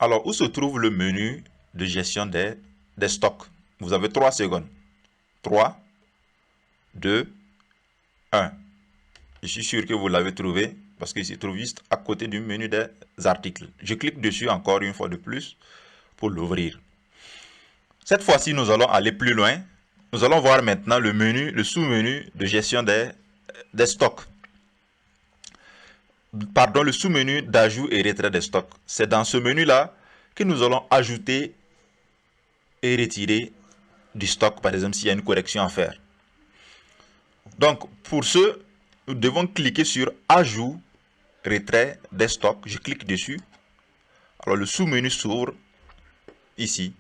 Alors, où se trouve le menu de gestion des stocks? Vous avez 3 secondes. 3, 2, 1. Je suis sûr que vous l'avez trouvé parce qu'il se trouve juste à côté du menu des articles. Je clique dessus encore une fois de plus pour l'ouvrir. Cette fois-ci, nous allons aller plus loin. Nous allons voir maintenant le menu, le sous-menu de gestion des stocks. Pardon, le sous-menu d'ajout et retrait des stocks. C'est dans ce menu-là que nous allons ajouter et retirer du stock, par exemple, s'il y a une correction à faire. Donc, pour ce, nous devons cliquer sur Ajout, retrait des stocks. Je clique dessus. Alors, le sous-menu s'ouvre ici.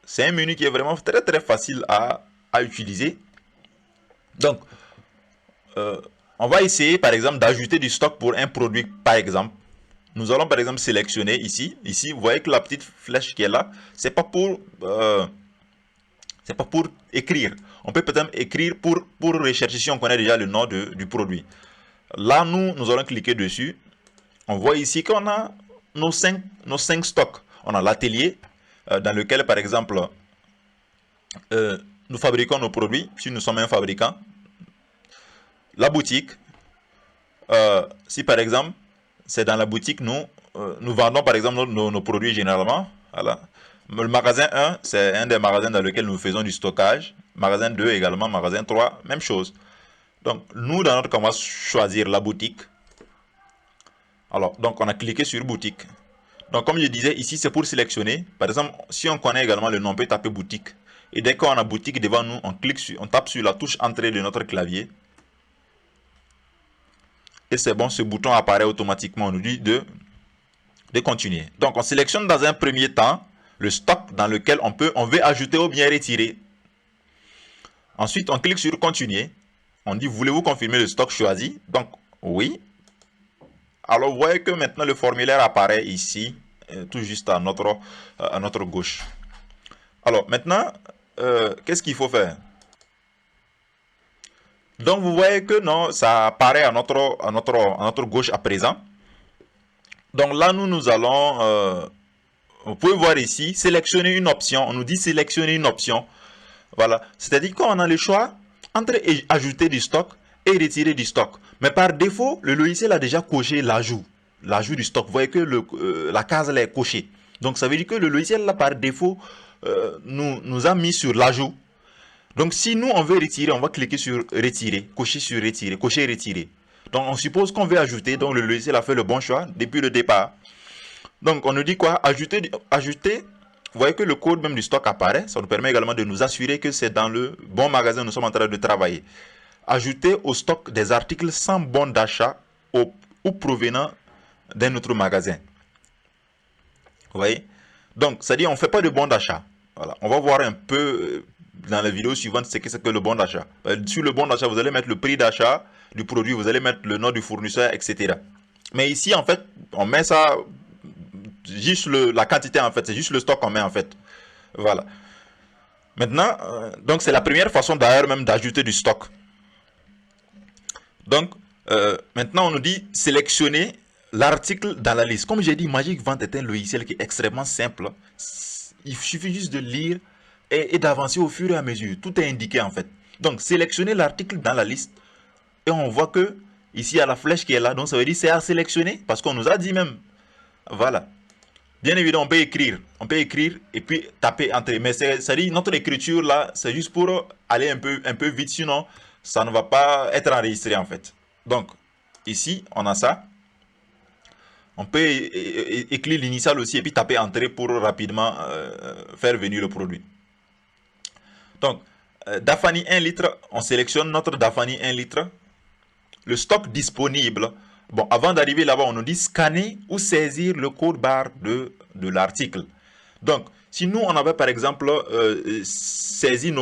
C'est un menu qui est vraiment très très facile à utiliser. Donc, on va essayer par exemple d'ajouter du stock pour un produit par exemple. Nous allons par exemple sélectionner ici. Ici, vous voyez que la petite flèche qui est là, c'est pas pour écrire. On peut peut-être écrire pour rechercher si on connaît déjà le nom du produit. Là, nous allons cliquer dessus. On voit ici qu'on a nos 5 stocks. On a l'atelier dans lequel, par exemple, nous fabriquons nos produits, si nous sommes un fabricant. La boutique, si par exemple, c'est dans la boutique, nous vendons par exemple nos produits généralement. Voilà. Le magasin 1, c'est un des magasins dans lequel nous faisons du stockage. Magasin 2 également, magasin 3, même chose. Donc, nous, dans notre cas, on va choisir la boutique. Alors, donc, on a cliqué sur boutique. Donc, comme je disais, ici, c'est pour sélectionner. Par exemple, si on connaît également le nom, on peut taper boutique. Et dès qu'on a boutique devant nous, on tape sur la touche entrée de notre clavier. Et c'est bon, ce bouton apparaît automatiquement. On nous dit de continuer. Donc, on sélectionne dans un premier temps le stock dans lequel on veut ajouter ou bien retirer. Ensuite, on clique sur continuer. On dit, voulez-vous confirmer le stock choisi? Donc, oui. Alors, vous voyez que maintenant, le formulaire apparaît ici, tout juste à notre gauche. Alors, maintenant, qu'est-ce qu'il faut faire? Donc, vous voyez que non, ça apparaît à notre gauche à présent. Donc là, nous allons, vous pouvez voir ici, sélectionner une option. On nous dit sélectionner une option. Voilà. C'est-à-dire qu'on a le choix entre ajouter du stock et retirer du stock. Mais par défaut, le logiciel a déjà coché l'ajout. L'ajout du stock. Vous voyez que la case là est cochée. Donc ça veut dire que le logiciel là, par défaut, nous a mis sur l'ajout. Donc si nous on veut retirer, on va cliquer sur retirer, cocher sur retirer, cocher retirer. Donc on suppose qu'on veut ajouter, donc le logiciel a fait le bon choix depuis le départ. Donc on nous dit quoi? Ajouter. Vous voyez que le code même du stock apparaît. Ça nous permet également de nous assurer que c'est dans le bon magasin où nous sommes en train de travailler. Ajouter au stock des articles sans bon d'achat ou provenant d'un autre magasin. Vous voyez? Donc, c'est-à-dire on ne fait pas de bon d'achat. Voilà. On va voir un peu dans la vidéo suivante ce que c'est que le bon d'achat. Sur le bon d'achat, vous allez mettre le prix d'achat du produit, vous allez mettre le nom du fournisseur, etc. Mais ici, en fait, on met ça juste la quantité, en fait. C'est juste le stock qu'on met, en fait. Voilà. Maintenant, donc c'est la première façon d'ailleurs même d'ajouter du stock. Donc, maintenant, on nous dit sélectionner l'article dans la liste. Comme j'ai dit, Magic Vente est un logiciel qui est extrêmement simple. Il suffit juste de lire et d'avancer au fur et à mesure. Tout est indiqué en fait. Donc, sélectionner l'article dans la liste. Et on voit que ici, il y a la flèche qui est là. Donc, ça veut dire c'est à sélectionner parce qu'on nous a dit même. Voilà. Bien évidemment, on peut écrire. On peut écrire et puis taper entrer. Mais ça dit notre écriture là, c'est juste pour aller un peu vite. Sinon, ça ne va pas être enregistré en fait. Donc, ici, on a ça. On peut écrire l'initial aussi et puis taper entrée pour rapidement faire venir le produit. Donc, Dafani 1 litre, on sélectionne notre Dafani 1 litre. Le stock disponible. Bon, avant d'arriver là-bas, on nous dit scanner ou saisir le code barre de l'article. Donc, si nous, on avait par exemple saisi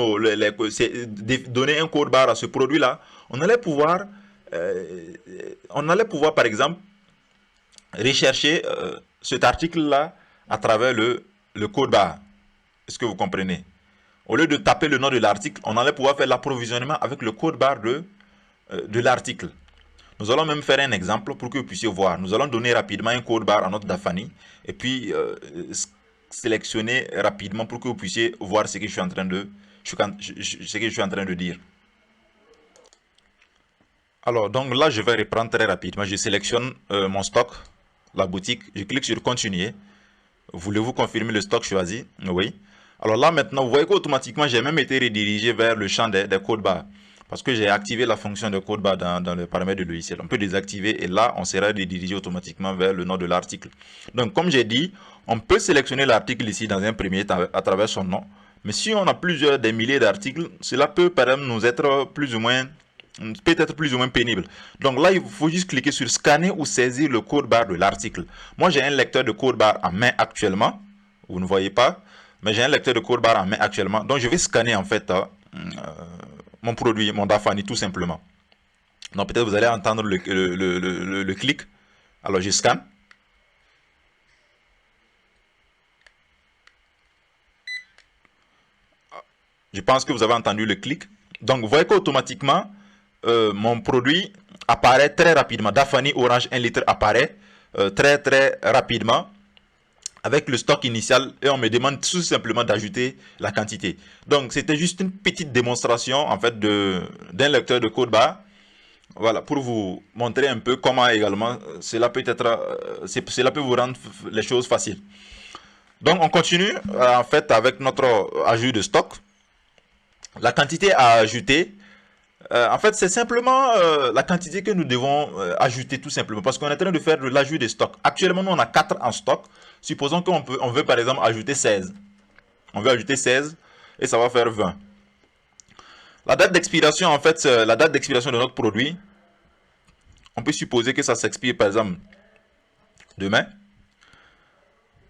donné un code barre à ce produit-là, on allait pouvoir par exemple rechercher cet article-là à travers le code barre. Est-ce que vous comprenez? Au lieu de taper le nom de l'article, on allait pouvoir faire l'approvisionnement avec le code barre de l'article. Nous allons même faire un exemple pour que vous puissiez voir. Nous allons donner rapidement un code barre à notre Dafani et puis sélectionner rapidement pour que vous puissiez voir ce que je suis en train de, ce que je suis en train de dire. Alors, donc là, je vais reprendre très rapidement. Je sélectionne mon stock, la boutique. Je clique sur continuer. Voulez-vous confirmer le stock choisi? Oui. Alors là, maintenant, vous voyez qu'automatiquement, j'ai même été redirigé vers le champ des codes barres. Parce que j'ai activé la fonction de code barre dans le paramètre du logiciel. On peut désactiver et là, on sera redirigé automatiquement vers le nom de l'article. Donc, comme j'ai dit, on peut sélectionner l'article ici dans un premier temps à travers son nom. Mais si on a des milliers d'articles, cela peut par exemple nous être plus ou moins pénible. Donc là, il faut juste cliquer sur scanner ou saisir le code barre de l'article. Moi, j'ai un lecteur de code barre en main actuellement. Vous ne voyez pas, mais j'ai un lecteur de code barre en main actuellement. Donc, je vais scanner en fait mon produit, mon Dafani, tout simplement. Donc, peut-être vous allez entendre le clic. Alors, je scanne. Je pense que vous avez entendu le clic. Donc, vous voyez qu'automatiquement, mon produit apparaît très rapidement. Dafani Orange 1 litre apparaît très rapidement avec le stock initial et on me demande tout simplement d'ajouter la quantité. Donc, c'était juste une petite démonstration en fait d'un lecteur de code barre. Voilà, pour vous montrer un peu comment également cela peut vous rendre les choses faciles. Donc, on continue en fait avec notre ajout de stock. La quantité à ajouter, en fait, c'est simplement la quantité que nous devons ajouter tout simplement parce qu'on est en train de faire de l'ajout de stock. Actuellement, nous, on a 4 en stock. Supposons qu'on veut par exemple ajouter 16. On veut ajouter 16 et ça va faire 20. La date d'expiration, en fait, la date d'expiration de notre produit, on peut supposer que ça s'expire par exemple demain.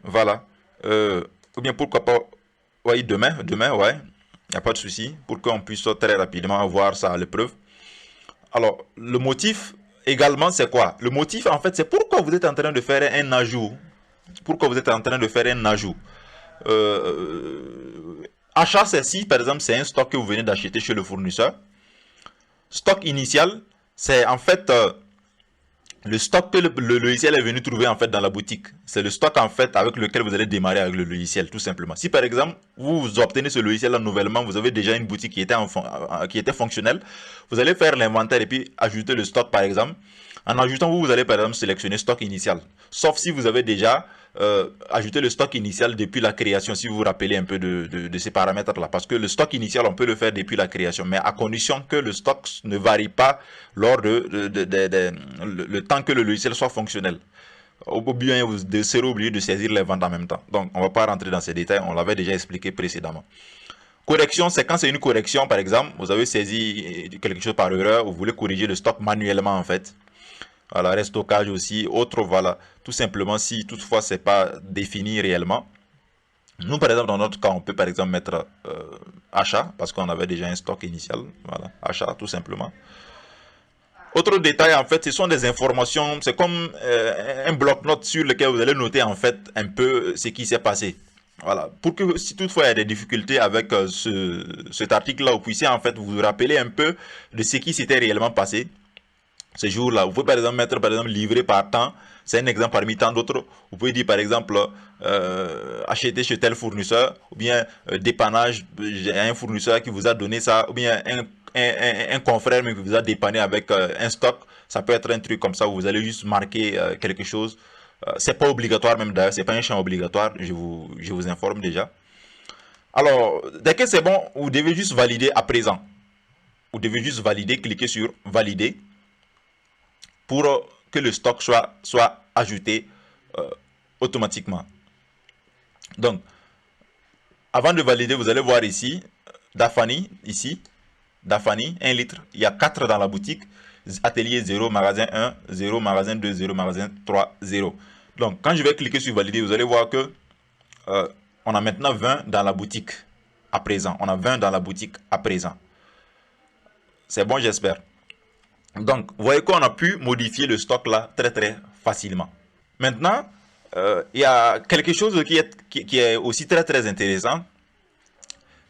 Voilà. Ou bien pourquoi pas, oui, demain, ouais. Il n'y a pas de souci pour qu'on puisse très rapidement avoir ça à l'épreuve. Alors, le motif également, c'est quoi? Le motif, en fait, c'est pourquoi vous êtes en train de faire un ajout. Pourquoi vous êtes en train de faire un ajout. Achat, c'est si, par exemple, c'est un stock que vous venez d'acheter chez le fournisseur. Stock initial, c'est en fait le stock que le logiciel est venu trouver en fait dans la boutique. C'est le stock en fait avec lequel vous allez démarrer avec le logiciel, tout simplement. Si par exemple, vous obtenez ce logiciel là nouvellement, vous avez déjà une boutique qui était fonctionnelle, vous allez faire l'inventaire et puis ajouter le stock par exemple. En ajoutant, vous allez par exemple sélectionner stock initial. Sauf si vous avez déjà ajouté le stock initial depuis la création, si vous vous rappelez un peu de ces paramètres-là. Parce que le stock initial, on peut le faire depuis la création, mais à condition que le stock ne varie pas lors le temps que le logiciel soit fonctionnel. Au bien, vous serez obligé de saisir les ventes en même temps. Donc, on ne va pas rentrer dans ces détails, on l'avait déjà expliqué précédemment. Correction, c'est quand c'est une correction, par exemple, vous avez saisi quelque chose par erreur, vous voulez corriger le stock manuellement en fait. Voilà, restockage aussi, autre, voilà. Tout simplement, si toutefois c'est pas défini réellement. Nous, par exemple, dans notre cas, on peut par exemple mettre achat, parce qu'on avait déjà un stock initial. Voilà, achat, tout simplement. Autre détail, en fait, ce sont des informations, c'est comme un bloc-notes sur lequel vous allez noter en fait un peu ce qui s'est passé. Voilà, pour que si toutefois il y a des difficultés avec cet article-là, vous puissiez en fait vous rappeler un peu de ce qui s'était réellement passé ce jour-là. Vous pouvez par exemple mettre par exemple livré par temps, c'est un exemple parmi tant d'autres. Vous pouvez dire par exemple acheter chez tel fournisseur, ou bien dépannage, un fournisseur qui vous a donné ça, ou bien un confrère qui vous a dépanné avec un stock. Ça peut être un truc comme ça où vous allez juste marquer quelque chose. C'est pas obligatoire même d'ailleurs, c'est pas un champ obligatoire, je vous informe déjà. Alors, dès que c'est bon, vous devez juste valider à présent. Vous devez juste valider, cliquer sur valider pour que le stock soit ajouté automatiquement. Donc, avant de valider, vous allez voir ici, Dafani, ici, Dafani, 1 litre. Il y a 4 dans la boutique. Atelier 0, magasin 1, 0, magasin 2, 0, magasin 3, 0. Donc, quand je vais cliquer sur valider, vous allez voir que on a maintenant 20 dans la boutique à présent. On a 20 dans la boutique à présent. C'est bon, j'espère. Donc, vous voyez qu'on a pu modifier le stock là très facilement. Maintenant, il y a quelque chose qui est aussi très intéressant.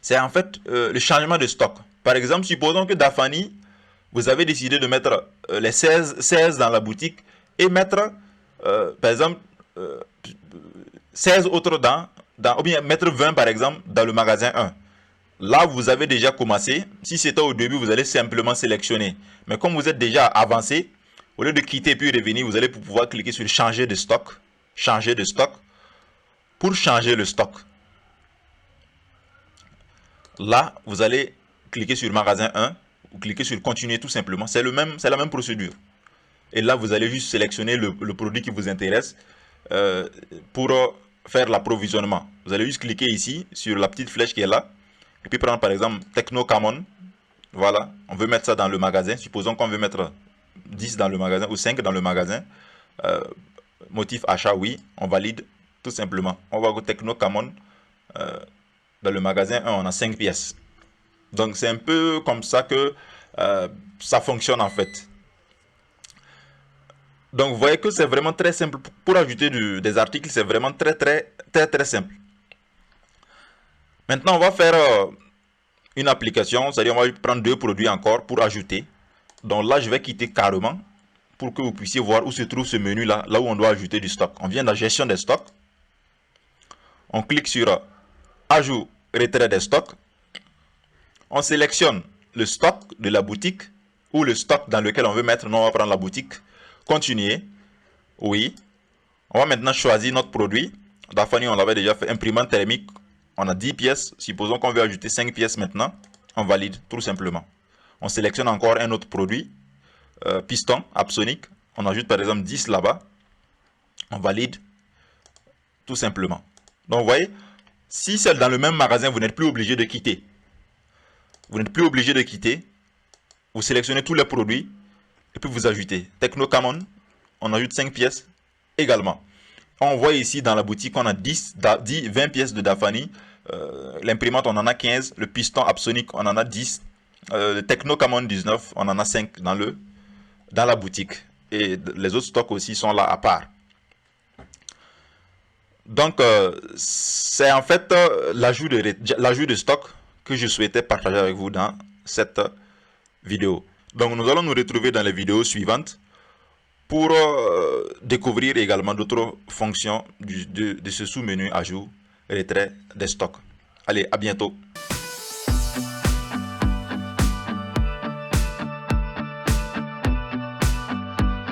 C'est en fait le changement de stock. Par exemple, supposons que Dafani vous avez décidé de mettre les 16 dans la boutique et mettre, par exemple, 16 autres ou bien mettre 20 par exemple dans le magasin 1. Là, vous avez déjà commencé. Si c'était au début, vous allez simplement sélectionner. Mais comme vous êtes déjà avancé, au lieu de quitter puis revenir, vous allez pouvoir cliquer sur changer de stock. Changer de stock. Pour changer le stock. Là, vous allez cliquer sur magasin 1 ou cliquer sur continuer tout simplement. C'est la même procédure. Et là, vous allez juste sélectionner le produit qui vous intéresse pour faire l'approvisionnement. Vous allez juste cliquer ici sur la petite flèche qui est là. Et puis prendre par exemple Techno Camon. Voilà, on veut mettre ça dans le magasin. Supposons qu'on veut mettre 10 dans le magasin ou 5 dans le magasin. Motif achat, oui, on valide tout simplement. On va au Techno Camon. Dans le magasin 1, on a 5 pièces. Donc c'est un peu comme ça que ça fonctionne en fait. Donc vous voyez que c'est vraiment très simple. Pour ajouter des articles, c'est vraiment très simple. Maintenant, on va faire une application, c'est-à-dire on va prendre deux produits encore pour ajouter. Donc là, je vais quitter carrément pour que vous puissiez voir où se trouve ce menu là, là où on doit ajouter du stock. On vient dans la gestion des stocks. On clique sur ajout, retrait des stocks. On sélectionne le stock de la boutique ou le stock dans lequel on veut mettre. Non, on va prendre la boutique. Continuer. Oui. On va maintenant choisir notre produit. Dafani, on l'avait déjà fait. Imprimante thermique. On a 10 pièces. Supposons qu'on veut ajouter 5 pièces maintenant. On valide tout simplement. On sélectionne encore un autre produit. Piston, Apsonic. On ajoute par exemple 10 là-bas. On valide tout simplement. Donc vous voyez, si c'est dans le même magasin, vous n'êtes plus obligé de quitter. Vous n'êtes plus obligé de quitter. Vous sélectionnez tous les produits. Et puis vous ajoutez. Techno Camon. On ajoute 5 pièces également. On voit ici dans la boutique qu'on a 20 pièces de Dafani. L'imprimante, on en a 15. Le piston Apsonic, on en a 10. Le Techno Camon 19, on en a 5 dans la boutique. Et les autres stocks aussi sont là à part. Donc, c'est en fait l'ajout de stock que je souhaitais partager avec vous dans cette vidéo. Donc, nous allons nous retrouver dans les vidéos suivantes pour découvrir également d'autres fonctions de ce sous-menu ajout, retrait des stocks. Allez, à bientôt.